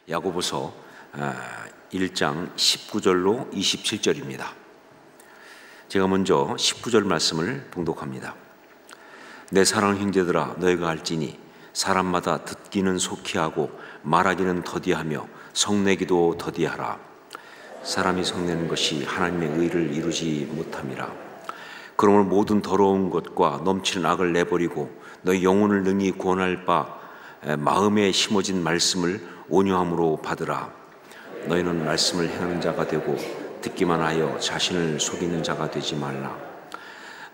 야고보서 1장 19절로 27절입니다. 제가 먼저 19절 말씀을 봉독합니다. 내 사랑하는 형제들아, 너희가 알지니 사람마다 듣기는 속히 하고 말하기는 더디하며 성내기도 더디하라. 사람이 성내는 것이 하나님의 의를 이루지 못함이라. 그러므로 모든 더러운 것과 넘치는 악을 내버리고 너희 영혼을 능히 구원할 바 마음에 심어진 말씀을 온유함으로 받으라. 너희는 말씀을 행하는 자가 되고 듣기만 하여 자신을 속이는 자가 되지 말라.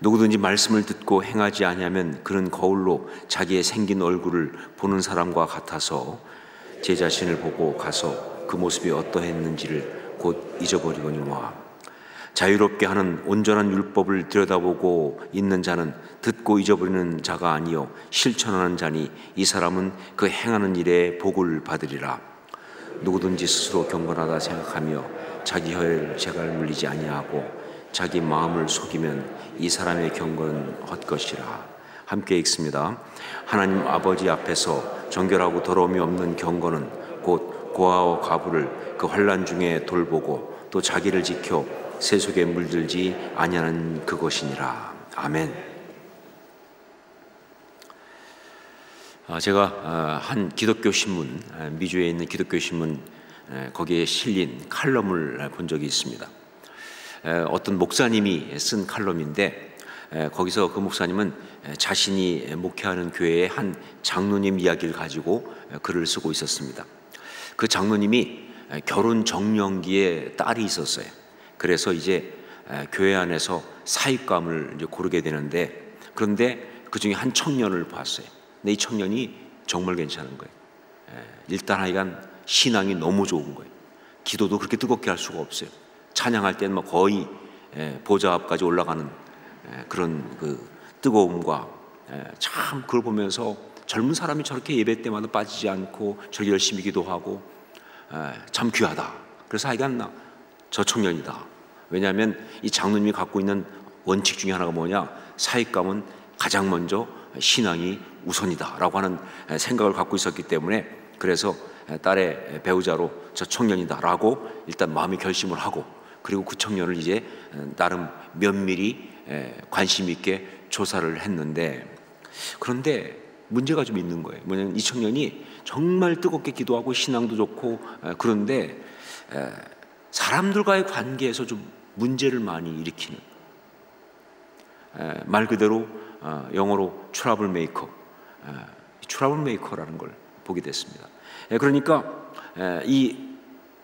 누구든지 말씀을 듣고 행하지 아니하면 그는 거울로 자기의 생긴 얼굴을 보는 사람과 같아서 제 자신을 보고 가서 그 모습이 어떠했는지를 곧 잊어버리거니와. 자유롭게 하는 온전한 율법을 들여다보고 있는 자는 듣고 잊어버리는 자가 아니요 실천하는 자니 이 사람은 그 행하는 일에 복을 받으리라. 누구든지 스스로 경건하다 생각하며 자기 혀를 재갈 물리지 아니하고 자기 마음을 속이면 이 사람의 경건은 헛것이라. 함께 읽습니다. 하나님 아버지 앞에서 정결하고 더러움이 없는 경건은 곧 고아와 과부를 그 환난 중에 돌보고 또 자기를 지켜 세속에 물들지 아니하는 그것이니라. 아멘. 제가 한 기독교 신문, 미주에 있는 기독교 신문 거기에 실린 칼럼을 본 적이 있습니다. 어떤 목사님이 쓴 칼럼인데 거기서 그 목사님은 자신이 목회하는 교회의 한 장로님 이야기를 가지고 글을 쓰고 있었습니다. 그 장로님이 결혼 정년기에 딸이 있었어요. 그래서 이제 교회 안에서 사익감을 이제 고르게 되는데, 그런데 그 중에 한 청년을 봤어요. 근데 이 청년이 정말 괜찮은 거예요. 일단 하여간 신앙이 너무 좋은 거예요. 기도도 그렇게 뜨겁게 할 수가 없어요. 찬양할 때는 뭐 거의 보좌 앞까지 올라가는 그런 그 뜨거움과 참 그걸 보면서 젊은 사람이 저렇게 예배 때마다 빠지지 않고 저렇게 열심히 기도하고 참 귀하다. 그래서 하여간 저 청년이다. 왜냐하면 이 장로님이 갖고 있는 원칙 중에 하나가 뭐냐, 사익감은 가장 먼저 신앙이 우선이다 라고 하는 생각을 갖고 있었기 때문에, 그래서 딸의 배우자로 저 청년이다 라고 일단 마음의 결심을 하고, 그리고 그 청년을 이제 나름 면밀히 관심 있게 조사를 했는데, 그런데 문제가 좀 있는 거예요. 뭐냐면 이 청년이 정말 뜨겁게 기도하고 신앙도 좋고 그런데 사람들과의 관계에서 좀 문제를 많이 일으키는, 말 그대로 영어로 트러블 메이커, 트러블 메이커라는 걸 보게 됐습니다. 그러니까 이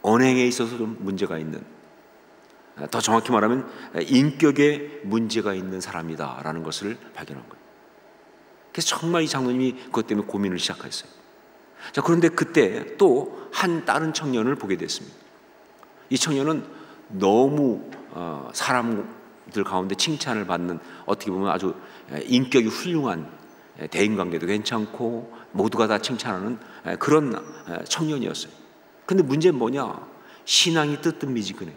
언행에 있어서 좀 문제가 있는, 더 정확히 말하면 인격에 문제가 있는 사람이다라는 것을 발견한 거예요. 그래서 정말 이 장로님이 그것 때문에 고민을 시작했어요. 자, 그런데 그때 또 한 다른 청년을 보게 됐습니다. 이 청년은 너무 사람들 가운데 칭찬을 받는, 어떻게 보면 아주 인격이 훌륭한, 대인관계도 괜찮고 모두가 다 칭찬하는 그런 청년이었어요. 근데 문제는 뭐냐, 신앙이 뜨뜻미지근해.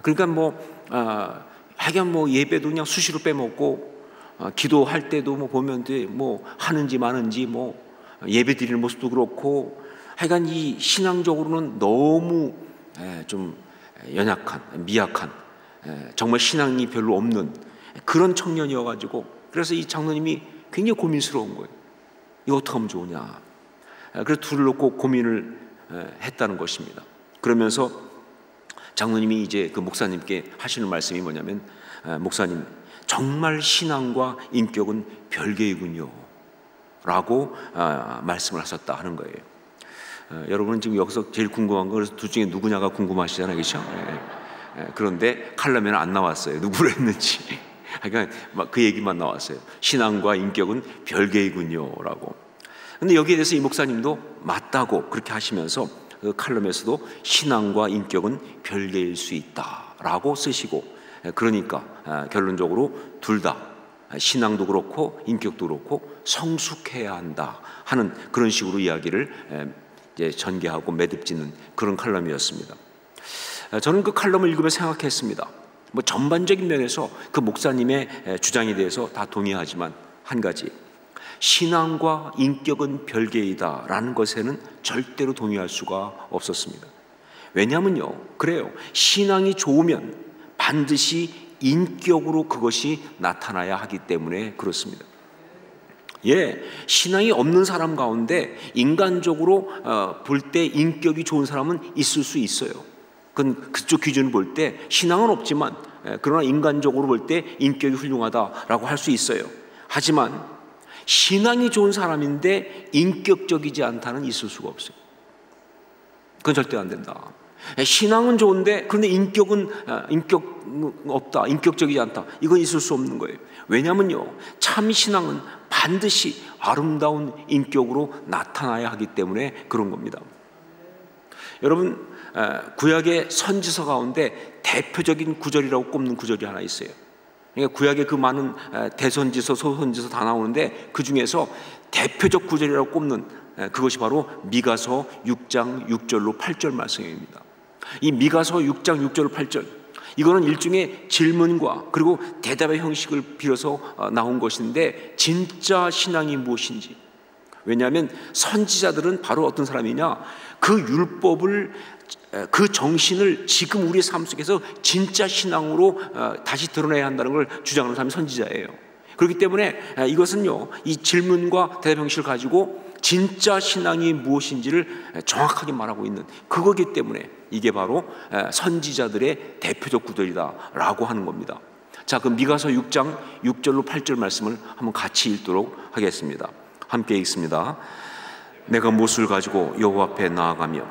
그러니까 하여간 예배도 그냥 수시로 빼먹고, 기도할 때도 보면 하는지 마는지 예배 드리는 모습도 그렇고, 하여간 이 신앙적으로는 너무 좀 연약한, 미약한, 정말 신앙이 별로 없는 그런 청년이어가지고, 그래서 이 장로님이 굉장히 고민스러운 거예요. 이거 어떻게 하면 좋으냐. 그래서 둘을 놓고 고민을 했다는 것입니다. 그러면서 장로님이 이제 그 목사님께 하시는 말씀이 뭐냐면, 목사님, 정말 신앙과 인격은 별개이군요 라고 말씀을 하셨다 하는 거예요. 여러분은 지금 여기서 제일 궁금한 거, 그래서 둘 중에 누구냐가 궁금하시잖아요, 그렇죠? 그런데 칼럼에는 안 나왔어요, 누구를 했는지. 그러니까 그 얘기만 나왔어요. 신앙과 인격은 별개이군요 라고. 근데 여기에 대해서 이 목사님도 맞다고 그렇게 하시면서 그 칼럼에서도 신앙과 인격은 별개일 수 있다 라고 쓰시고, 그러니까 결론적으로 둘 다, 신앙도 그렇고 인격도 그렇고 성숙해야 한다 하는 그런 식으로 이야기를 이제 전개하고 매듭짓는 그런 칼럼이었습니다. 저는 그 칼럼을 읽으면서 생각했습니다. 전반적인 면에서 그 목사님의 주장에 대해서 다 동의하지만 한 가지, 신앙과 인격은 별개이다 라는 것에는 절대로 동의할 수가 없었습니다. 왜냐하면요, 그래요, 신앙이 좋으면 반드시 인격으로 그것이 나타나야 하기 때문에 그렇습니다. 신앙이 없는 사람 가운데 인간적으로 볼 때 인격이 좋은 사람은 있을 수 있어요. 그건 그쪽 기준을 볼 때 신앙은 없지만 그러나 인간적으로 볼 때 인격이 훌륭하다라고 할 수 있어요. 하지만 신앙이 좋은 사람인데 인격적이지 않다는 있을 수가 없어요. 그건 절대 안 된다. 신앙은 좋은데 그런데 인격은 없다, 인격적이지 않다, 이건 있을 수 없는 거예요. 왜냐하면요, 참 신앙은 반드시 아름다운 인격으로 나타나야 하기 때문에 그런 겁니다. 여러분, 구약의 선지서 가운데 대표적인 구절이라고 꼽는 구절이 하나 있어요. 그러니까 구약의 그 많은 대선지서, 소선지서 다 나오는데 그 중에서 대표적 구절이라고 꼽는 그것이 바로 미가서 6장 6절로 8절 말씀입니다. 이 미가서 6장 6절 8절, 이거는 일종의 질문과 그리고 대답의 형식을 빌어서 나온 것인데 진짜 신앙이 무엇인지, 왜냐하면 선지자들은 바로 어떤 사람이냐, 그 율법을, 그 정신을 지금 우리의 삶 속에서 진짜 신앙으로 다시 드러내야 한다는 걸 주장하는 사람이 선지자예요. 그렇기 때문에 이것은요, 이 질문과 대답 형식을 가지고 진짜 신앙이 무엇인지를 정확하게 말하고 있는 그거기 때문에 이게 바로 선지자들의 대표적 구절이다라고 하는 겁니다. 자, 그럼 미가서 6장 6절로 8절 말씀을 한번 같이 읽도록 하겠습니다. 함께 읽습니다. 내가 무엇을 가지고 여호와 앞에 나아가며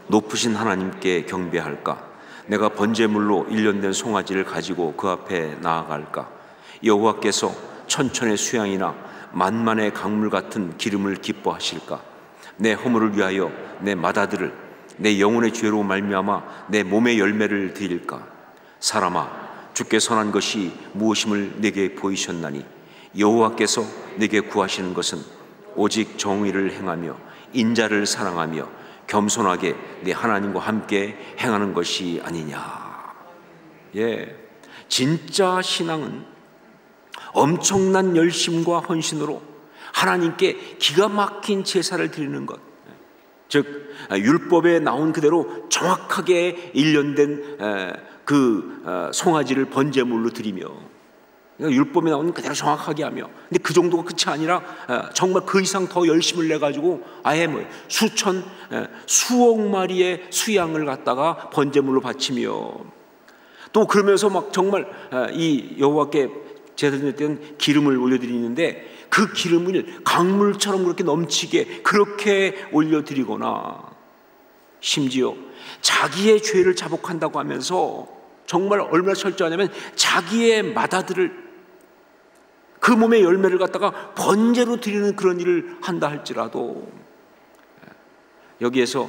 높으신 하나님께 경배할까? 내가 번제물로 일련된 송아지를 가지고 그 앞에 나아갈까? 여호와께서 천천의 수양이나 만만의 강물 같은 기름을 기뻐하실까? 내 허물을 위하여 내 맏아들을, 내 영혼의 죄로 말미암아 내 몸의 열매를 드릴까? 사람아, 주께 선한 것이 무엇임을 내게 보이셨나니 여호와께서 내게 구하시는 것은 오직 정의를 행하며 인자를 사랑하며 겸손하게 내 하나님과 함께 행하는 것이 아니냐. 진짜 신앙은 엄청난 열심과 헌신으로 하나님께 기가 막힌 제사를 드리는 것, 즉 율법에 나온 그대로 정확하게 일련된 그 송아지를 번제물로 드리며, 그러니까 율법에 나온 그대로 정확하게 하며, 근데 그 정도가 끝이 아니라 정말 그 이상 더 열심을 내 가지고 아예 수천 수억 마리의 수양을 갖다가 번제물로 바치며, 또 그러면서 막 정말 이 여호와께 제사 드릴 때는 기름을 올려드리는데 그 기름을 강물처럼 그렇게 넘치게 그렇게 올려드리거나, 심지어 자기의 죄를 자복한다고 하면서 정말 얼마나 철저하냐면 자기의 맏아들을, 그 몸의 열매를 갖다가 번제로 드리는 그런 일을 한다 할지라도, 여기에서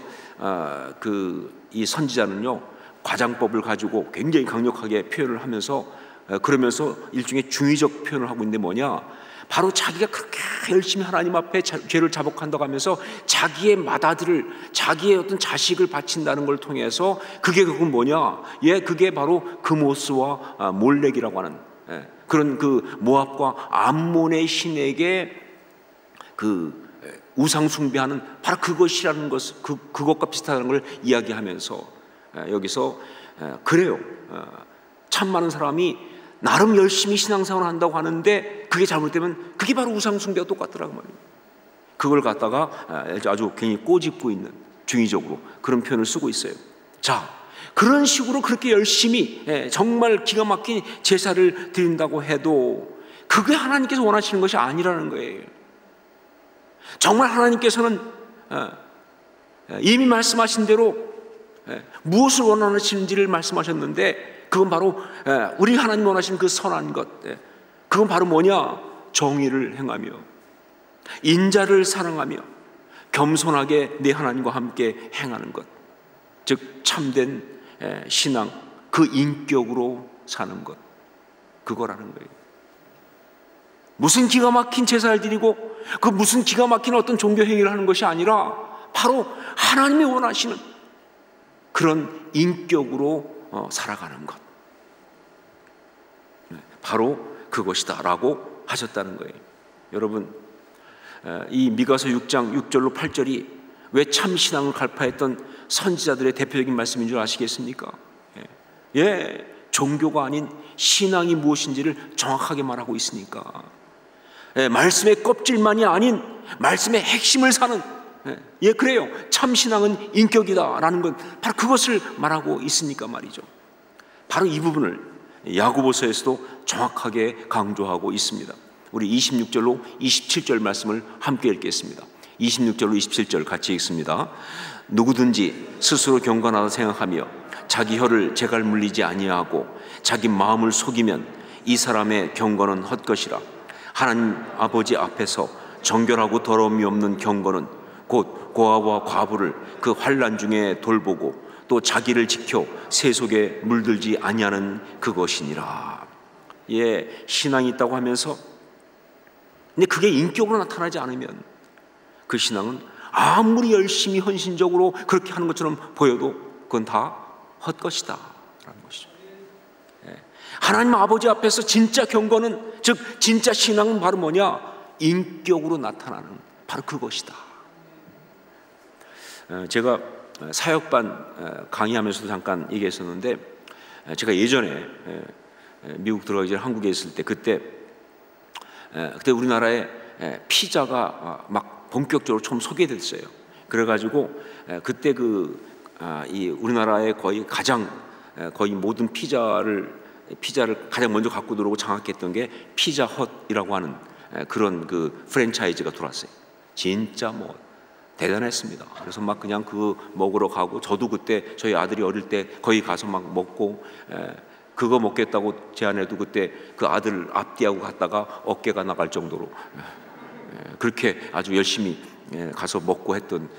이 선지자는요, 과장법을 가지고 굉장히 강력하게 표현을 하면서, 그러면서 일종의 중의적 표현을 하고 있는데 뭐냐, 바로 자기가 그렇게 열심히 하나님 앞에 죄를 자복한다고 하면서 자기의 맏아들을, 자기의 어떤 자식을 바친다는 걸 통해서 그건 뭐냐, 그게 바로 그모스와 몰렉이라고 하는 그런 그 모압과 암몬의 신에게 그 우상 숭배하는 바로 그것이라는 것, 그것과 비슷하다는 걸 이야기하면서 여기서 그래요, 참 많은 사람이 나름 열심히 신앙생활을 한다고 하는데 그게 잘못되면 그게 바로 우상 숭배와 똑같더라고 말이에요. 그걸 갖다가 아주 굉장히 꼬집고 있는, 중의적으로 그런 표현을 쓰고 있어요. 자, 그런 식으로 그렇게 열심히 정말 기가 막힌 제사를 드린다고 해도 그게 하나님께서 원하시는 것이 아니라는 거예요. 정말 하나님께서는 이미 말씀하신 대로 무엇을 원하시는지를 말씀하셨는데, 그건 바로 우리 하나님 원하시는 그 선한 것, 그건 바로 뭐냐, 정의를 행하며 인자를 사랑하며 겸손하게 내 하나님과 함께 행하는 것, 즉 참된 신앙, 그 인격으로 사는 것, 그거라는 거예요. 무슨 기가 막힌 제사를 드리고 그 무슨 기가 막힌 어떤 종교 행위를 하는 것이 아니라 바로 하나님이 원하시는 그런 인격으로 살아가는 것, 바로 그것이다 라고 하셨다는 거예요. 여러분, 이 미가서 6장 6절로 8절이 왜 참신앙을 갈파했던 선지자들의 대표적인 말씀인 줄 아시겠습니까? 종교가 아닌 신앙이 무엇인지를 정확하게 말하고 있으니까. 말씀의 껍질만이 아닌 말씀의 핵심을 사는, 그래요. 참신앙은 인격이다라는 건 바로 그것을 말하고 있으니까 말이죠. 바로 이 부분을 야고보서에서도 정확하게 강조하고 있습니다. 우리 26절로 27절 말씀을 함께 읽겠습니다. 26절로 27절 같이 읽습니다. 누구든지 스스로 경건하다 생각하며 자기 혀를 재갈 물리지 아니하고 자기 마음을 속이면 이 사람의 경건은 헛것이라. 하나님 아버지 앞에서 정결하고 더러움이 없는 경건은 곧 고아와 과부를 그 환난 중에 돌보고 또 자기를 지켜 세속에 물들지 아니하는 그것이니라. 신앙이 있다고 하면서, 근데 그게 인격으로 나타나지 않으면 그 신앙은 아무리 열심히 헌신적으로 그렇게 하는 것처럼 보여도 그건 다 헛것이다 라는 것이죠. 하나님 아버지 앞에서 진짜 경건은, 즉 진짜 신앙은 바로 뭐냐? 인격으로 나타나는 바로 그것이다. 제가 사역반 강의하면서도 잠깐 얘기했었는데, 제가 예전에 미국 들어가기 전에 한국에 있을 때 그때 우리나라에 피자가 막 본격적으로 처음 소개됐어요. 그래가지고 그때 이 우리나라에 거의 모든 피자를 가장 먼저 갖고 들어오고 장악했던 게 피자헛이라고 하는 그런 프랜차이즈가 들어왔어요. 진짜 대단했습니다. 그래서 막 그냥 먹으러 가고, 저도 그때 저희 아들이 어릴 때 거기 가서 막 먹고, 그거 먹겠다고 제안해도 그때 그 아들 앞뒤하고 갔다가 어깨가 나갈 정도로 그렇게 아주 열심히 가서 먹고 했던.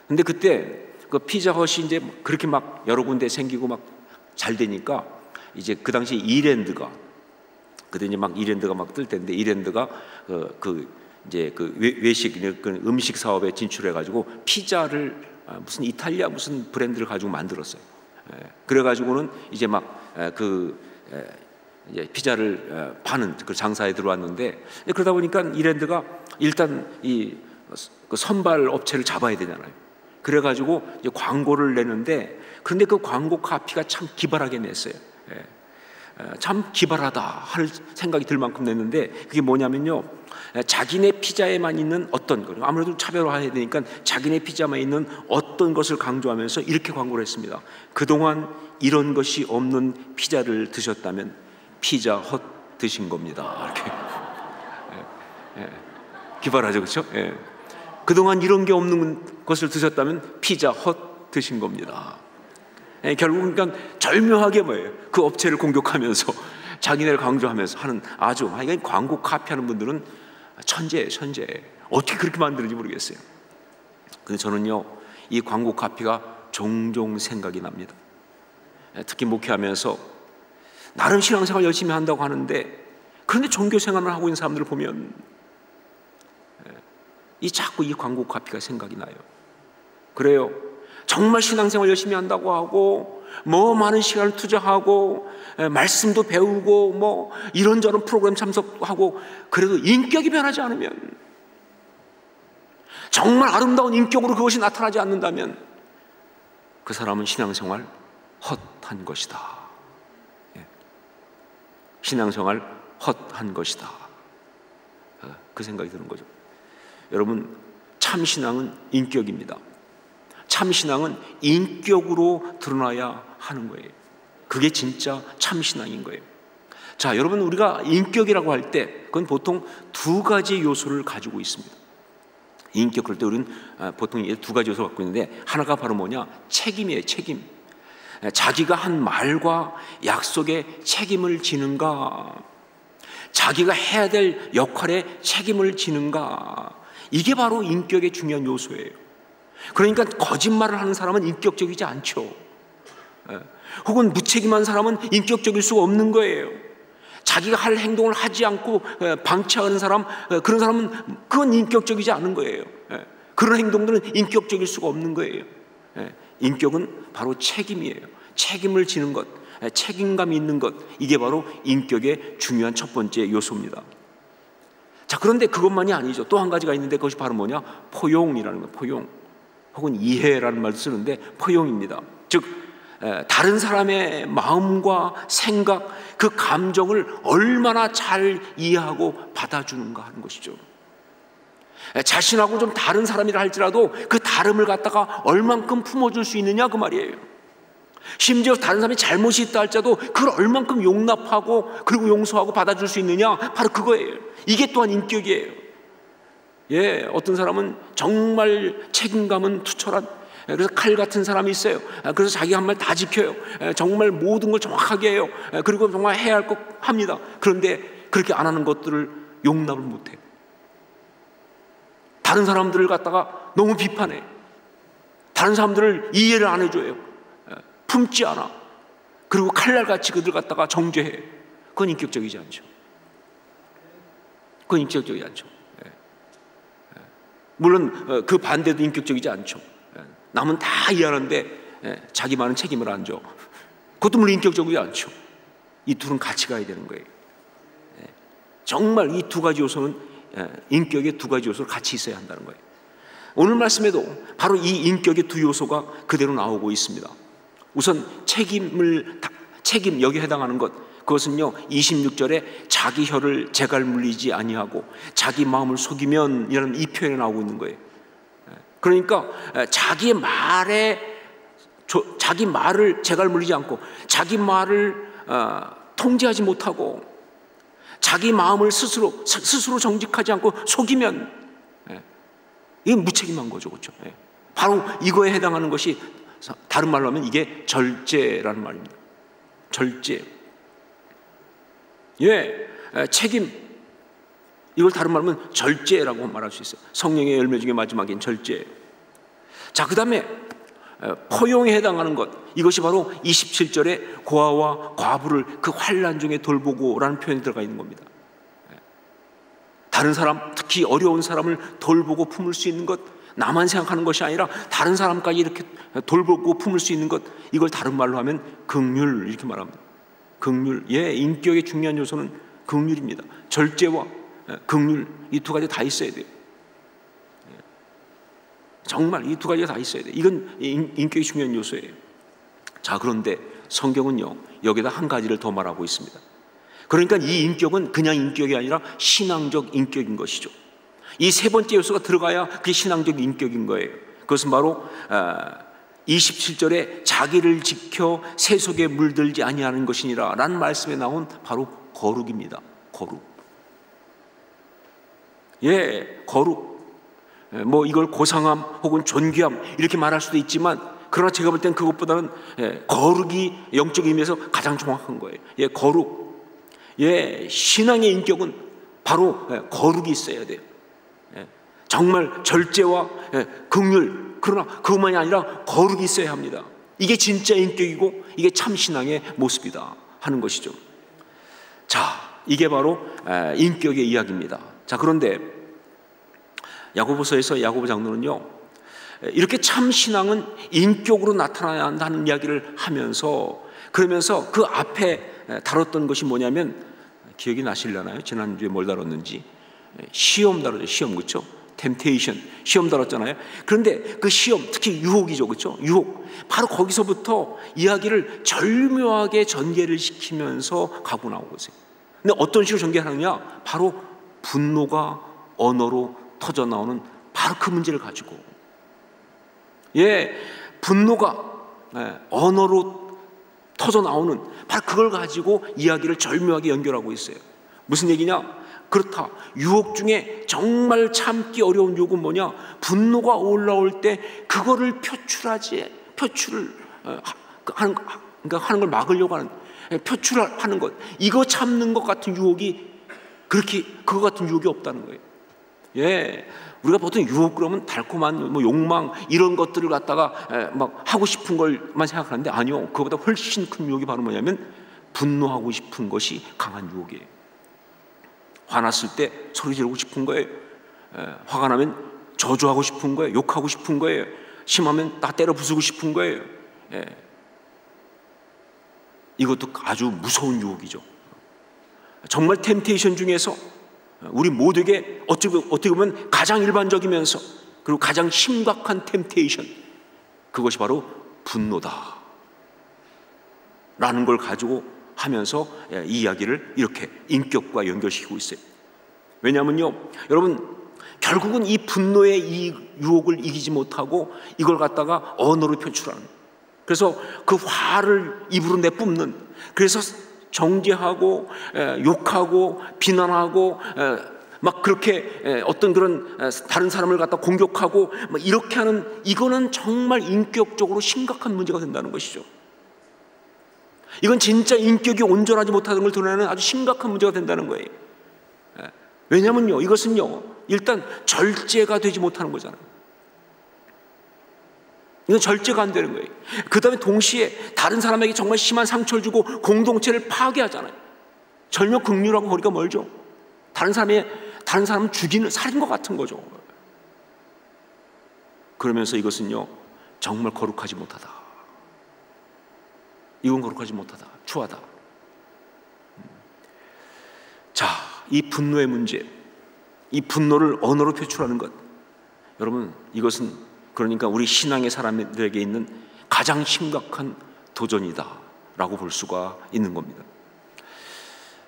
근데 그때 그 피자헛이 이제 그렇게 막 여러 군데 생기고 막 잘 되니까, 이제 그 당시 그때 이제 막 이랜드가 막 뜰 때인데, 이랜드가 외식 음식 사업에 진출해가지고 피자를 무슨 이탈리아 무슨 브랜드를 가지고 만들었어요. 그래가지고는 이제 이제 피자를 파는 그 장사에 들어왔는데, 그러다 보니까 이랜드가 일단 그 선발 업체를 잡아야 되잖아요. 그래가지고 이제 광고를 내는데, 그런데 그 광고 카피가 참 기발하게 냈어요. 참 기발하다 할 생각이 들 만큼 냈는데, 그게 뭐냐면요, 자기네 피자에만 있는 어떤 것, 아무래도 차별화해야 되니까 자기네 피자만 있는 어떤 것을 강조하면서 이렇게 광고를 했습니다. 그동안 이런 것이 없는 피자를 드셨다면 피자 헛 드신 겁니다. 이렇게. 기발하죠, 그렇죠? 그동안 이런 게 없는 것을 드셨다면 피자 헛 드신 겁니다. 결국은 그러니까 절묘하게 그 업체를 공격하면서 자기네를 강조하면서 하는, 아주 광고 카피하는 분들은 천재예요, 천재. 어떻게 그렇게 만드는지 모르겠어요. 근데 저는요, 이 광고 카피가 종종 생각이 납니다. 특히 목회하면서 나름 신앙생활 열심히 한다고 하는데, 그런데 종교 생활을 하고 있는 사람들을 보면 자꾸 이 광고 카피가 생각이 나요. 그래요. 정말 신앙생활 열심히 한다고 하고, 많은 시간을 투자하고, 말씀도 배우고, 이런저런 프로그램 참석하고, 그래도 인격이 변하지 않으면, 정말 아름다운 인격으로 그것이 나타나지 않는다면 그 사람은 신앙생활 헛한 것이다. 신앙생활 헛한 것이다. 그 생각이 드는 거죠. 여러분, 참신앙은 인격입니다. 참신앙은 인격으로 드러나야 하는 거예요. 그게 진짜 참신앙인 거예요. 자, 여러분, 우리가 인격이라고 할 때 그건 보통 두 가지 요소를 가지고 있습니다. 인격, 그럴 때 우리는 보통 두 가지 요소를 갖고 있는데, 하나가 바로 뭐냐? 책임이에요. 책임. 자기가 한 말과 약속에 책임을 지는가, 자기가 해야 될 역할에 책임을 지는가, 이게 바로 인격의 중요한 요소예요. 그러니까 거짓말을 하는 사람은 인격적이지 않죠. 혹은 무책임한 사람은 인격적일 수가 없는 거예요. 자기가 할 행동을 하지 않고 방치하는 사람, 그런 사람은 그건 인격적이지 않은 거예요. 그런 행동들은 인격적일 수가 없는 거예요. 인격은 바로 책임이에요. 책임을 지는 것, 책임감이 있는 것, 이게 바로 인격의 중요한 첫 번째 요소입니다. 자, 그런데 그것만이 아니죠. 또 한 가지가 있는데 그것이 바로 뭐냐? 포용이라는 거예요. 포용. 혹은 이해라는 말도 쓰는데 포용입니다. 즉 다른 사람의 마음과 생각, 그 감정을 얼마나 잘 이해하고 받아주는가 하는 것이죠. 자신하고 좀 다른 사람이라 할지라도 그 다름을 갖다가 얼만큼 품어줄 수 있느냐 그 말이에요. 심지어 다른 사람이 잘못이 있다 할지라도 그걸 얼만큼 용납하고 그리고 용서하고 받아줄 수 있느냐, 바로 그거예요. 이게 또한 인격이에요. 예, 어떤 사람은 정말 책임감은 투철한, 그래서 칼 같은 사람이 있어요. 그래서 자기 한 말 다 지켜요. 정말 모든 걸 정확하게 해요. 그리고 정말 해야 할 것 합니다. 그런데 그렇게 안 하는 것들을 용납을 못해요. 다른 사람들을 갖다가 너무 비판해. 다른 사람들을 이해를 안 해줘요. 품지 않아. 그리고 칼날같이 그들 갖다가 정죄해. 그건 인격적이지 않죠. 그건 인격적이지 않죠. 물론 그 반대도 인격적이지 않죠. 남은 다 이해하는데 자기 많은 책임을 안 줘. 그것도 물론 인격적이지 않죠. 이 둘은 같이 가야 되는 거예요. 정말 이 두 가지 요소는 인격의 두 가지 요소를 같이 있어야 한다는 거예요. 오늘 말씀에도 바로 이 인격의 두 요소가 그대로 나오고 있습니다. 우선 책임, 여기에 해당하는 것, 그것은요 26절에 자기 혀를 재갈 물리지 아니하고 자기 마음을 속이면 이라는 이 표현이 나오고 있는 거예요. 그러니까 자기 말을 재갈 물리지 않고 자기 말을 통제하지 못하고 자기 마음을 스스로 정직하지 않고 속이면 이게 무책임한 거죠, 그렇죠? 바로 이거에 해당하는 것이, 다른 말로 하면 이게 절제라는 말입니다. 절제. 예, 책임. 이걸 다른 말로 하면 절제라고 말할 수 있어요. 성령의 열매 중에 마지막인 절제. 자, 그 다음에 포용에 해당하는 것, 이것이 바로 27절에 고아와 과부를 그 환난 중에 돌보고라는 표현이 들어가 있는 겁니다. 다른 사람, 특히 어려운 사람을 돌보고 품을 수 있는 것, 나만 생각하는 것이 아니라 다른 사람까지 이렇게 돌보고 품을 수 있는 것, 이걸 다른 말로 하면 긍휼, 이렇게 말합니다. 긍휼. 예, 인격의 중요한 요소는 긍휼입니다. 절제와 긍휼, 이 두 가지 다 있어야 돼요. 정말 이 두 가지가 다 있어야 돼요. 이건 인격의 중요한 요소예요. 자, 그런데 성경은요 여기다 한 가지를 더 말하고 있습니다. 그러니까 이 인격은 그냥 인격이 아니라 신앙적 인격인 것이죠. 이 세 번째 요소가 들어가야 그게 신앙적 인격인 거예요. 그것은 바로 27절에 자기를 지켜 세속에 물들지 아니하는 것이니라 라는 말씀에 나온 바로 거룩입니다. 거룩. 예, 거룩. 뭐 이걸 고상함 혹은 존귀함 이렇게 말할 수도 있지만, 그러나 제가 볼 땐 그것보다는 거룩이 영적인 의미에서 가장 정확한 거예요. 예, 거룩. 예, 신앙의 인격은 바로 거룩이 있어야 돼요. 정말 절제와 긍휼, 그러나 그것만이 아니라 거룩이 있어야 합니다. 이게 진짜 인격이고 이게 참 신앙의 모습이다 하는 것이죠. 자, 이게 바로 인격의 이야기입니다. 자, 그런데 야고보서에서 야고보 장로는요 이렇게 참 신앙은 인격으로 나타나야 한다는 이야기를 하면서, 그러면서 그 앞에 다뤘던 것이 뭐냐면, 기억이 나시려나요? 지난주에 뭘 다뤘는지. 시험 다뤘죠. 시험, 그렇죠? 템테이션, 시험 다뤘잖아요. 그런데 그 시험, 특히 유혹이죠, 그렇죠? 유혹. 바로 거기서부터 이야기를 절묘하게 전개를 시키면서 가고 나오고 있어요. 근데 어떤 식으로 전개하느냐? 바로 분노가 언어로 터져 나오는 바로 그 문제를 가지고, 예, 분노가 언어로 터져 나오는 바로 그걸 가지고 이야기를 절묘하게 연결하고 있어요. 무슨 얘기냐? 그렇다. 유혹 중에 정말 참기 어려운 유혹은 뭐냐? 분노가 올라올 때 그거를 표출을 하는 걸 막으려고 하는, 표출하는 것, 이거 참는 것 같은 유혹이 그거 같은 유혹이 없다는 거예요. 예, 우리가 보통 유혹 그러면 달콤한 뭐 욕망 이런 것들을 갖다가 막 하고 싶은 걸만 생각하는데, 아니요, 그거보다 훨씬 큰 유혹이 바로 뭐냐면 분노하고 싶은 것이 강한 유혹이에요. 화났을 때 소리 지르고 싶은 거예요. 화가 나면 저주하고 싶은 거예요. 욕하고 싶은 거예요. 심하면 다 때려 부수고 싶은 거예요. 이것도 아주 무서운 유혹이죠. 정말 템테이션 중에서 우리 모두에게 어떻게 보면 가장 일반적이면서 그리고 가장 심각한 템테이션, 그것이 바로 분노다 라는 걸 가지고 하면서 이 이야기를 이렇게 인격과 연결시키고 있어요. 왜냐하면요, 여러분, 결국은 이 분노의 이 유혹을 이기지 못하고 이걸 갖다가 언어로 표출하는, 그래서 그 화를 입으로 내뿜는, 그래서 정죄하고 욕하고 비난하고 막 그렇게 어떤 그런 다른 사람을 갖다 공격하고 막 이렇게 하는, 이거는 정말 인격적으로 심각한 문제가 된다는 것이죠. 이건 진짜 인격이 온전하지 못하는 걸 드러내는 아주 심각한 문제가 된다는 거예요. 왜냐면요, 이것은요, 일단 절제가 되지 못하는 거잖아요. 이건 절제가 안 되는 거예요. 그 다음에 동시에 다른 사람에게 정말 심한 상처를 주고 공동체를 파괴하잖아요. 절묘극류라고 거리가 멀죠. 다른 사람을 죽이는 살인과 같은 거죠. 그러면서 이것은요, 정말 거룩하지 못하다. 이건 거룩하지 못하다. 추하다. 자, 이 분노의 문제, 이 분노를 언어로 표출하는 것, 여러분, 이것은 그러니까 우리 신앙의 사람들에게 있는 가장 심각한 도전이다 라고 볼 수가 있는 겁니다.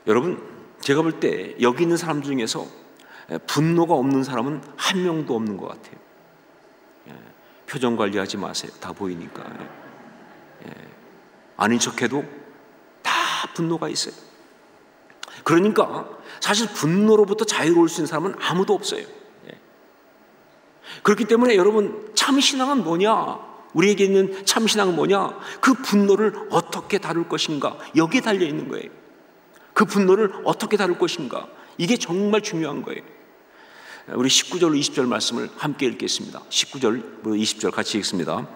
여러분, 제가 볼 때 여기 있는 사람 중에서 분노가 없는 사람은 한 명도 없는 것 같아요. 표정 관리하지 마세요. 다 보이니까. 아닌 척해도 다 분노가 있어요. 그러니까 사실 분노로부터 자유로울 수 있는 사람은 아무도 없어요. 그렇기 때문에 여러분, 참신앙은 뭐냐? 우리에게 있는 참신앙은 뭐냐? 그 분노를 어떻게 다룰 것인가? 여기에 달려있는 거예요. 그 분노를 어떻게 다룰 것인가? 이게 정말 중요한 거예요. 우리 19절 20절 말씀을 함께 읽겠습니다. 19절 20절 같이 읽습니다.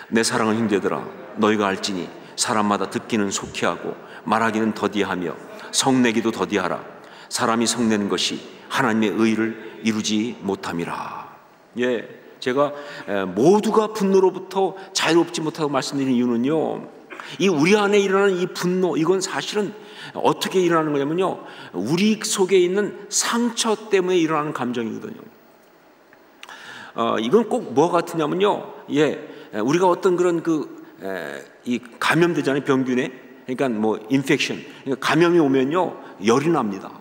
내 사랑하는 형제들아, 너희가 알지니 사람마다 듣기는 속히 하고 말하기는 더디하며 성내기도 더디하라. 사람이 성내는 것이 하나님의 의를 이루지 못함이라. 제가 모두가 분노로부터 자유롭지 못하다고 말씀드린 이유는요, 이 우리 안에 일어나는 이 분노, 이건 사실은 어떻게 일어나는 거냐면요, 우리 속에 있는 상처 때문에 일어나는 감정이거든요. 이건 꼭 뭐 같으냐면요, 우리가 어떤 그런 이 감염되잖아요, 병균에. 그러니까 뭐 인펙션, 그러니까 감염이 오면요, 열이 납니다.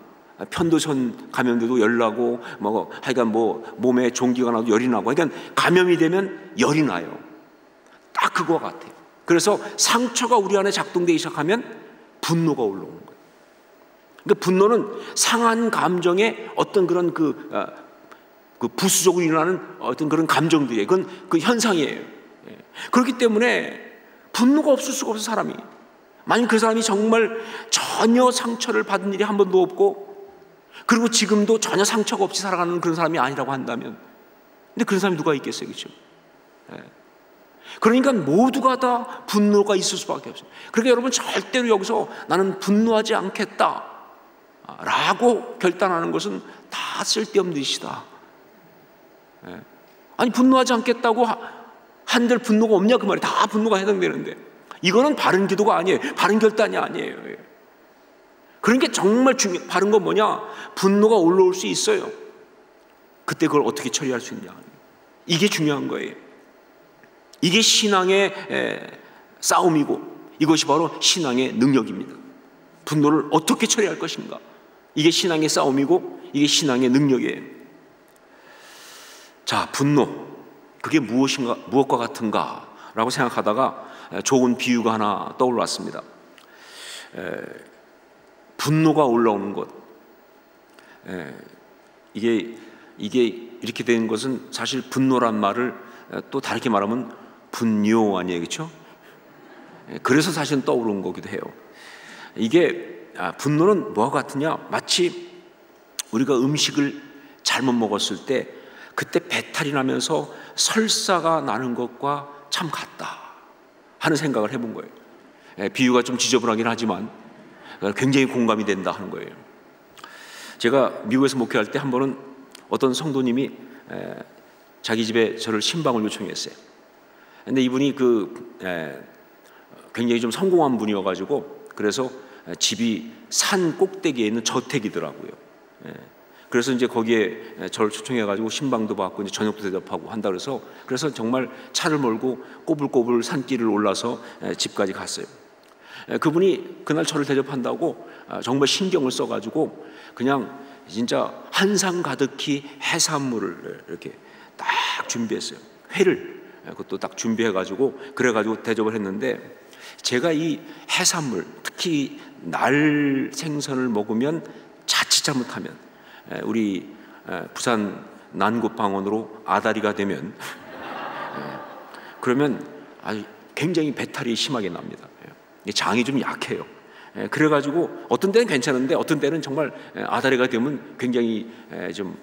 편도선 감염돼도 열 나고, 뭐 하여간 뭐 몸에 종기가 나도 열이 나고, 그러니까 감염이 되면 열이 나요. 딱 그거와 같아요. 그래서 상처가 우리 안에 작동되기 시작하면 분노가 올라오는 거예요. 그러니까 분노는 상한 감정의 어떤 그런 그 부수적으로 일어나는 어떤 그런 감정들이에요. 그건 그 현상이에요. 그렇기 때문에 분노가 없을 수가 없어, 사람이. 만약 그 사람이 정말 전혀 상처를 받은 일이 한 번도 없고, 그리고 지금도 전혀 상처가 없이 살아가는 그런 사람이 아니라고 한다면, 근데 그런 사람이 누가 있겠어요, 그렇죠? 그러니까 모두가 다 분노가 있을 수밖에 없어요. 그러니까 여러분, 절대로 여기서 나는 분노하지 않겠다 라고 결단하는 것은 다 쓸데없는 짓이다. 아니, 분노하지 않겠다고 한들 분노가 없냐 그 말이. 다 분노가 해당되는데, 이거는 바른 기도가 아니에요. 바른 결단이 아니에요. 그러니까 정말 바른 건 뭐냐? 분노가 올라올 수 있어요. 그때 그걸 어떻게 처리할 수 있냐, 이게 중요한 거예요. 이게 신앙의 싸움이고, 이것이 바로 신앙의 능력입니다. 분노를 어떻게 처리할 것인가, 이게 신앙의 싸움이고, 이게 신앙의 능력이에요. 자, 분노, 그게 무엇과 같은가 라고 생각하다가 좋은 비유가 하나 떠올랐습니다. 분노가 올라오는 것, 이게 이렇게 된 것은 사실 분노란 말을 또 다르게 말하면 분뇨 아니에요, 그렇죠? 그래서 사실은 떠오른 거기도 해요. 이게 분노는 뭐와 같으냐? 마치 우리가 음식을 잘못 먹었을 때 그때 배탈이 나면서 설사가 나는 것과 참 같다 하는 생각을 해본 거예요. 비유가 좀 지저분하긴 하지만 굉장히 공감이 된다 하는 거예요. 제가 미국에서 목회할 때 한 번은 어떤 성도님이 자기 집에 저를 신방을 요청했어요. 근데 이분이 굉장히 좀 성공한 분이어가지고, 그래서 집이 산 꼭대기에 있는 저택이더라고요. 그래서 이제 거기에 저를 초청해가지고 신방도 받고 이제 저녁도 대접하고 한다 그래서 정말 차를 몰고 꼬불꼬불 산길을 올라서 집까지 갔어요. 그분이 그날 저를 대접한다고 정말 신경을 써가지고 그냥 진짜 한상 가득히 해산물을 이렇게 딱 준비했어요. 회를 그것도 딱 준비해가지고 그래가지고 대접을 했는데, 제가 이 해산물, 특히 날 생선을 먹으면 자칫 잘못하면 우리 부산 난곳방언으로 아다리가 되면 그러면 아주 굉장히 배탈이 심하게 납니다. 장이 좀 약해요. 그래가지고 어떤 때는 괜찮은데 어떤 때는 정말 아다리가 되면 굉장히 좀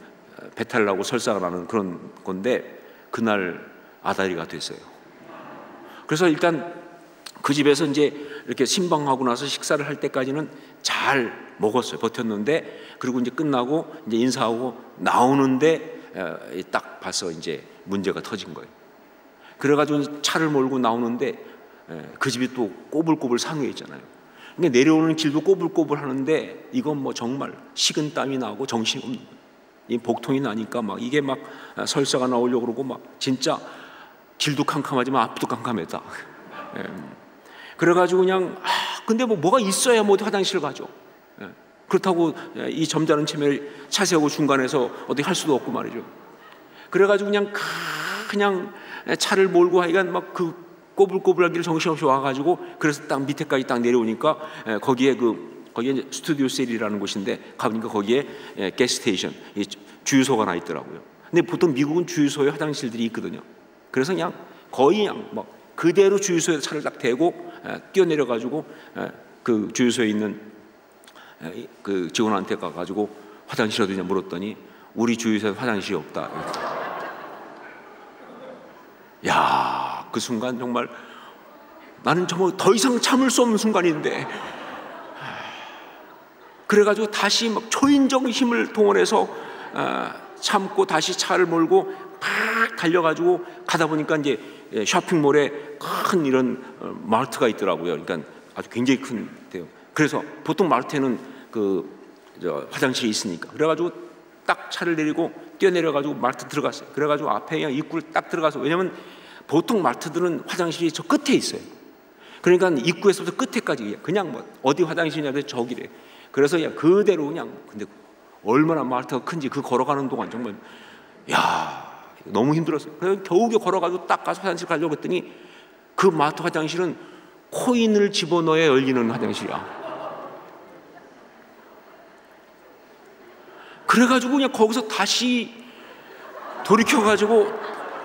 배탈 나고 설사가 나는 그런 건데, 그날 아다리가 됐어요. 그래서 일단 그 집에서 이제 이렇게 신방하고 나서 식사를 할 때까지는 잘 먹었어요. 버텼는데, 그리고 이제 끝나고 이제 인사하고 나오는데 딱 봐서 이제 문제가 터진 거예요. 그래가지고 차를 몰고 나오는데 그 집이 또 꼬불꼬불 산후에 있잖아요. 그러니까 내려오는 길도 꼬불꼬불 하는데 이건 뭐 정말 식은 땀이 나고 정신이 없는 거예요. 이 복통이 나니까 막 이게 막 설사가 나오려고 그러고 막 진짜 길도 캄캄하지만 앞도 캄캄했다. 그래가지고 그냥 근데 뭐가 있어야 뭐 화장실 가죠. 그렇다고 이 점잖은 체면을 차세우고 중간에서 어디 할 수도 없고 말이죠. 그래가지고 그냥 차를 몰고 하여간 막 그 꼬불꼬불한 길을 정신없이 와가지고, 그래서 딱 밑에까지 딱 내려오니까 거기에 이제 스튜디오 셀이라는 곳인데 가보니까 거기에 가스스테이션, 주유소가 나 있더라고요. 근데 보통 미국은 주유소에 화장실들이 있거든요. 그래서 그냥 거의 그냥 뭐 그대로 주유소에 차를 딱 대고 뛰어내려가지고 그 주유소에 있는 그 직원한테 가가지고 화장실 어디냐 물었더니 우리 주유소에 화장실이 없다. 야, 그 순간 정말 나는 정말 더 이상 참을 수 없는 순간인데, 그래가지고 다시 막 초인적 힘을 동원해서 참고 다시 차를 몰고 팍 달려가지고 가다 보니까 이제 쇼핑몰에 큰 이런 마트가 있더라고요. 그러니까 아주 굉장히 큰 데요. 그래서 보통 마트에는 화장실이 있으니까, 그래가지고 딱 차를 내리고 뛰어내려가지고 마트 들어갔어요. 그래가지고 앞에 그냥 입구를 딱 들어가서, 왜냐면 보통 마트들은 화장실이 저 끝에 있어요. 그러니까 입구에서부터 끝에까지 그냥 뭐 어디 화장실이냐도 저기래. 그래서 그냥 그대로 그냥, 근데 얼마나 마트가 큰지 그 걸어가는 동안 정말 너무 힘들었어요. 그래서 겨우겨우 걸어가지고 딱 가서 화장실 가려고 했더니 그 마트 화장실은 코인을 집어넣어야 열리는 화장실이야. 그래가지고 그냥 거기서 다시 돌이켜가지고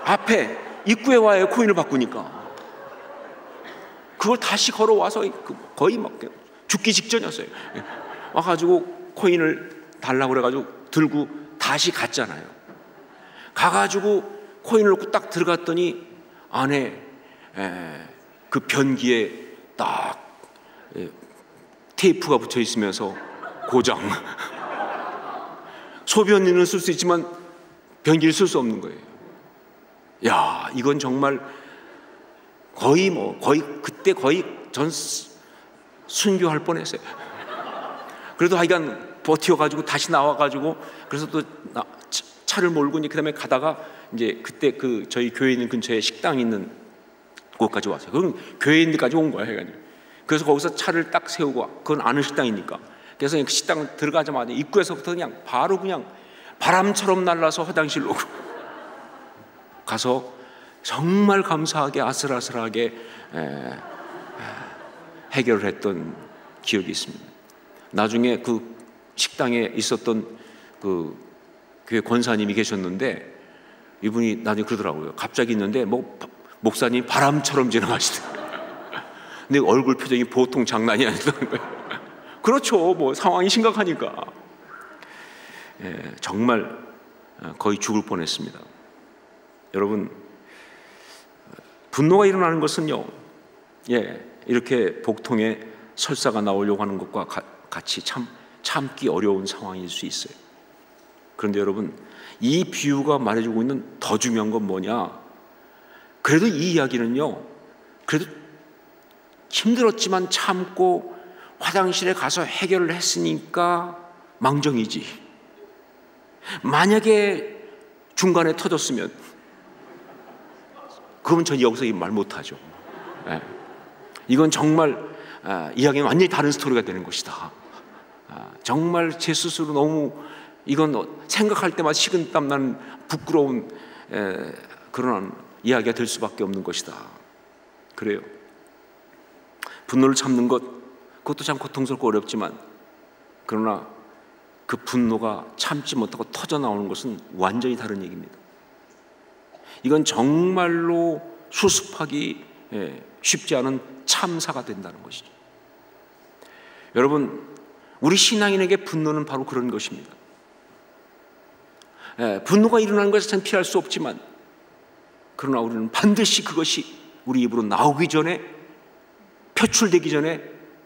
앞에 입구에 와야 코인을 바꾸니까 그걸 다시 걸어와서 거의 막 죽기 직전이었어요. 와가지고 코인을 달라고 그래가지고 들고 다시 갔잖아요. 가가지고 코인을 넣고 딱 들어갔더니 안에 그 변기에 딱 테이프가 붙어 있으면서 고장. 소변기는 쓸 수 있지만 변기를 쓸 수 없는 거예요. 야, 이건 정말 거의 그때 거의 전 순교할 뻔했어요. 그래도 하여간 버텨가지고 다시 나와가지고, 그래서 또 차를 몰고 이제 그다음에 가다가 이제 그때 저희 교회 있는 근처에 식당 있는 곳까지 왔어요. 그럼 교회인들까지 온 거야. 해가지고 그래서 거기서 차를 딱 세우고, 그건 아는 식당이니까. 그래서 그 식당 들어가자마자 입구에서부터 그냥 바로 그냥 바람처럼 날라서 화장실로 가서 정말 감사하게 아슬아슬하게 해결을 했던 기억이 있습니다. 나중에 그 식당에 있었던 그 교회 권사님이 계셨는데, 이분이 나중에 그러더라고요. 갑자기 있는데 목사님 바람처럼 지나가시더라고요. 근데 얼굴 표정이 보통 장난이 아니더라는 거예요. 그렇죠. 뭐 상황이 심각하니까. 정말 거의 죽을 뻔했습니다. 여러분, 분노가 일어나는 것은요, 이렇게 복통에 설사가 나오려고 하는 것과 같이 참기 어려운 상황일 수 있어요. 그런데 여러분, 이 비유가 말해주고 있는 더 중요한 건 뭐냐? 그래도 이 이야기는요, 그래도 힘들었지만 참고 화장실에 가서 해결을 했으니까 망정이지. 만약에 중간에 터졌으면 그러면 전 여기서 말 못하죠. 이건 정말 이야기는 완전히 다른 스토리가 되는 것이다. 정말 제 스스로 너무 이건 생각할 때마다 식은땀 나는 부끄러운 그런 이야기가 될 수밖에 없는 것이다. 그래요. 분노를 참는 것, 그것도 참 고통스럽고 어렵지만, 그러나 그 분노가 참지 못하고 터져 나오는 것은 완전히 다른 얘기입니다. 이건 정말로 수습하기 쉽지 않은 참사가 된다는 것이죠. 여러분, 우리 신앙인에게 분노는 바로 그런 것입니다. 분노가 일어나는 것을 참 피할 수 없지만, 그러나 우리는 반드시 그것이 우리 입으로 나오기 전에, 표출되기 전에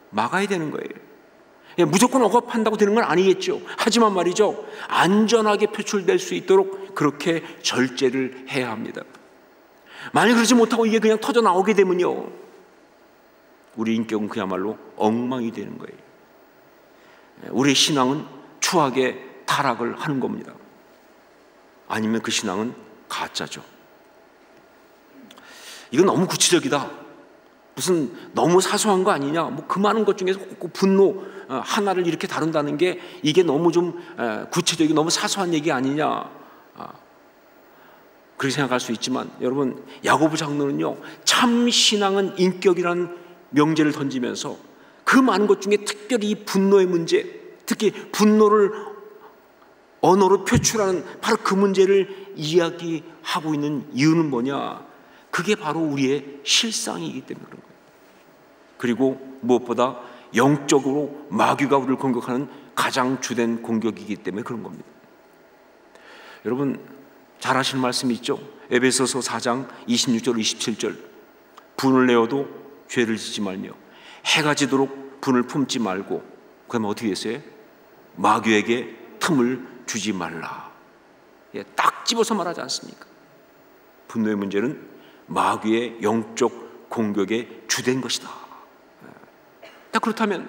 막아야 되는 거예요. 무조건 억압한다고 되는 건 아니겠죠. 하지만 말이죠, 안전하게 표출될 수 있도록 그렇게 절제를 해야 합니다. 만약 그러지 못하고 이게 그냥 터져 나오게 되면요, 우리 인격은 그야말로 엉망이 되는 거예요. 우리의 신앙은 추악의 타락을 하는 겁니다. 아니면 그 신앙은 가짜죠. 이건 너무 구체적이다, 무슨 너무 사소한 거 아니냐, 뭐 그 많은 것 중에서 분노 하나를 이렇게 다룬다는 게 이게 너무 좀 구체적이고 너무 사소한 얘기 아니냐, 그렇게 생각할 수 있지만, 여러분, 야고보 장로는요, 참 신앙은 인격이라는 명제를 던지면서 그 많은 것 중에 특별히 이 분노의 문제, 특히 분노를 언어로 표출하는 바로 그 문제를 이야기하고 있는 이유는 뭐냐? 그게 바로 우리의 실상이기 때문에 그런 거예요. 그리고 무엇보다 영적으로 마귀가 우리를 공격하는 가장 주된 공격이기 때문에 그런 겁니다. 여러분, 잘 아시는 말씀이 있죠? 에베소서 4장 26절 27절, 분을 내어도 죄를 짓지 말며 해가 지도록 분을 품지 말고, 그러면 어떻게 했어요? 마귀에게 틈을 주지 말라. 딱 집어서 말하지 않습니까? 분노의 문제는 마귀의 영적 공격에 주된 것이다. 그렇다면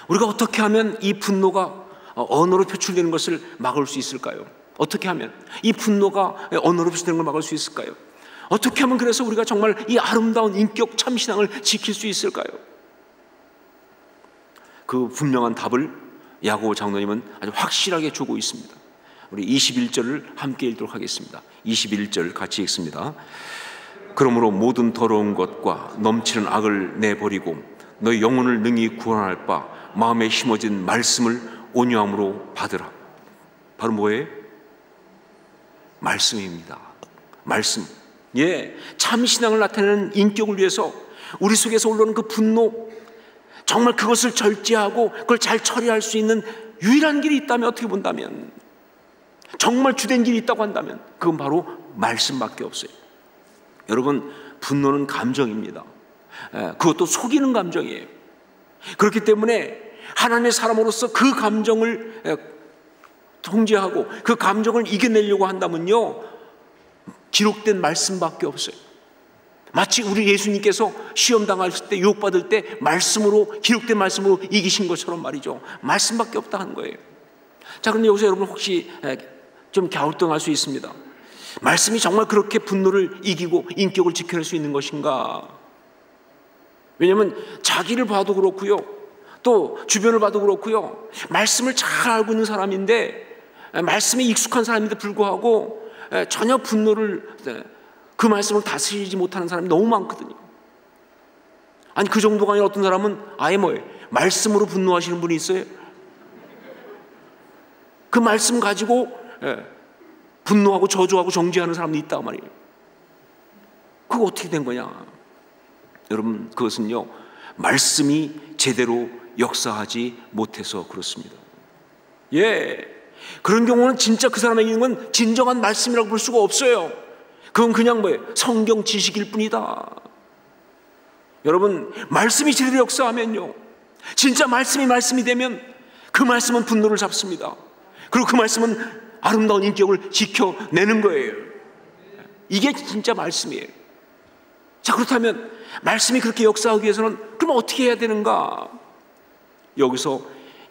우리가 어떻게 하면 이 분노가 언어로 표출되는 것을 막을 수 있을까요? 어떻게 하면 이 분노가 언어로 표출되는 걸 막을 수 있을까요? 어떻게 하면 그래서 우리가 정말 이 아름다운 인격 참신앙을 지킬 수 있을까요? 그 분명한 답을 야고보 장로님은 아주 확실하게 주고 있습니다. 우리 21절을 함께 읽도록 하겠습니다. 21절 같이 읽습니다. 그러므로 모든 더러운 것과 넘치는 악을 내버리고 너희 영혼을 능히 구원할 바 마음에 심어진 말씀을 온유함으로 받으라. 바로 뭐예요? 말씀입니다. 말씀. 참신앙을 나타내는 인격을 위해서 우리 속에서 올라오는 그 분노, 정말 그것을 절제하고 그걸 잘 처리할 수 있는 유일한 길이 있다면, 어떻게 본다면, 정말 주된 길이 있다고 한다면 그건 바로 말씀밖에 없어요. 여러분, 분노는 감정입니다. 그것도 속이는 감정이에요. 그렇기 때문에 하나님의 사람으로서 그 감정을 통제하고 그 감정을 이겨내려고 한다면요, 기록된 말씀밖에 없어요. 마치 우리 예수님께서 시험당하실 때, 유혹받을 때 말씀으로, 기록된 말씀으로 이기신 것처럼 말이죠. 말씀밖에 없다 하는 거예요. 자, 그런데 여기서 여러분 혹시 좀 갸우뚱할 수 있습니다. 말씀이 정말 그렇게 분노를 이기고 인격을 지켜낼 수 있는 것인가? 왜냐하면 자기를 봐도 그렇고요, 또 주변을 봐도 그렇고요, 말씀을 잘 알고 있는 사람인데, 말씀에 익숙한 사람인데 불구하고 전혀 분노를, 그 말씀을 다스리지 못하는 사람이 너무 많거든요. 아니, 그 정도가 아니라 어떤 사람은 아예 뭐예요? 말씀으로 분노하시는 분이 있어요. 그 말씀 가지고 분노하고 저주하고 정죄하는 사람도 있단 말이에요. 그거 어떻게 된 거냐? 여러분, 그것은요, 말씀이 제대로 역사하지 못해서 그렇습니다. 그런 경우는 진짜 그 사람에게 있는 건 진정한 말씀이라고 볼 수가 없어요. 그건 그냥 뭐예요? 성경 지식일 뿐이다. 여러분, 말씀이 제대로 역사하면요, 진짜 말씀이 되면 그 말씀은 분노를 잡습니다. 그리고 그 말씀은 아름다운 인격을 지켜내는 거예요. 이게 진짜 말씀이에요. 자, 그렇다면 말씀이 그렇게 역사하기 위해서는 그럼 어떻게 해야 되는가? 여기서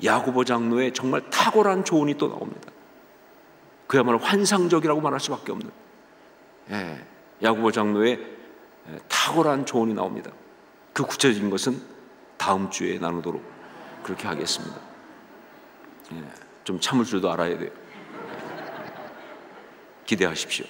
야고보 장로의 정말 탁월한 조언이 또 나옵니다. 그야말로 환상적이라고 말할 수밖에 없는, 야고보 장로의 탁월한 조언이 나옵니다. 그 구체적인 것은 다음 주에 나누도록 그렇게 하겠습니다. 좀 참을 줄도 알아야 돼요. 기대하십시오.